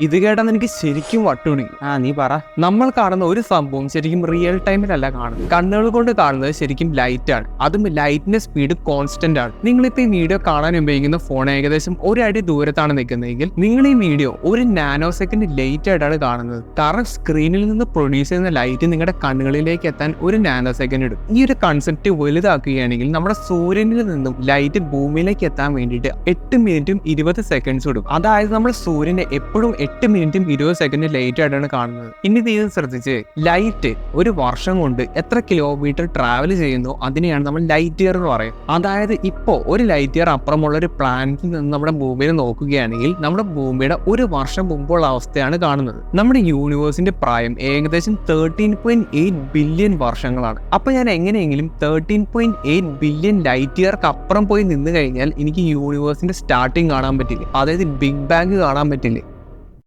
ഇത് കേട്ടാൽ എനിക്ക് ശരിക്കും വട്ടുണി. നീ പറ. നമ്മൾ കാണുന്ന ഒരു സംഭവം ശരിക്കും റിയൽ ടൈമിലല്ല കാണുന്നത്. കണ്ണുകൾ കൊണ്ട് കാണുന്നത് ശരിക്കും ലൈറ്റ് ആണ്. അതും ലൈറ്റിന്റെ സ്പീഡ് കോൺസ്റ്റന്റ് ആണ്. നിങ്ങളിപ്പോൾ ഈ വീഡിയോ കാണാൻ ഉപയോഗിക്കുന്ന ഫോൺ ഏകദേശം ഒരു അടി ദൂരത്താണ് നിൽക്കുന്നതെങ്കിൽ നിങ്ങൾ ഈ വീഡിയോ ഒരു നാനോ സെക്കൻഡ് ലേറ്റ് ആയിട്ടാണ് കാണുന്നത്. കാരണം സ്ക്രീനിൽ നിന്ന് പ്രൊഡ്യൂസ് ചെയ്യുന്ന ലൈറ്റ് നിങ്ങളുടെ കണ്ണുകളിലേക്ക് എത്താൻ ഒരു നാനോ സെക്കൻഡ് എടുക്കും. ഈ ഒരു കൺസെപ്റ്റ് വലുതാക്കുകയാണെങ്കിൽ നമ്മുടെ സൂര്യനിൽ നിന്നും ലൈറ്റ് ഭൂമിയിലേക്ക് എത്താൻ വേണ്ടിയിട്ട് 8 മിനിറ്റും 20 സെക്കൻഡ്സ് എടുക്കും. അതായത് നമ്മൾ സൂര്യനെ എപ്പോഴും 8 മിനിറ്റും 20 സെക്കൻഡ് ലേറ്റ് ആയിട്ടാണ് കാണുന്നത്. ഇനി ഇത് ശ്രദ്ധിച്ച്, ലൈറ്റ് ഒരു വർഷം കൊണ്ട് എത്ര കിലോമീറ്റർ ട്രാവൽ ചെയ്യുന്നു അതിനെയാണ് നമ്മൾ ലൈറ്റ് ഇയർ എന്ന് പറയും. അതായത് ഇപ്പോൾ ഒരു ലൈറ്റ് ഇയർ അപ്പുറമുള്ള ഒരു പ്ലാനറ്റിൽ നിന്ന് നമ്മുടെ ഭൂമിയെ നോക്കുകയാണെങ്കിൽ നമ്മുടെ ഭൂമിയുടെ ഒരു വർഷം മുമ്പുള്ള അവസ്ഥയാണ് കാണുന്നത്. നമ്മുടെ യൂണിവേഴ്സിന്റെ പ്രായം ഏകദേശം 13.8 ബില്യൺ വർഷങ്ങളാണ്. അപ്പൊ ഞാൻ എങ്ങനെയെങ്കിലും 13.8 ബില്യൺ ലൈറ്റ് ഇയർക്ക് അപ്പുറം പോയി നിന്ന് കഴിഞ്ഞാൽ എനിക്ക് യൂണിവേഴ്സിന്റെ സ്റ്റാർട്ടിങ് കാണാൻ പറ്റില്ല. അതായത് ബിഗ് ബാങ് കാണാൻ പറ്റില്ല.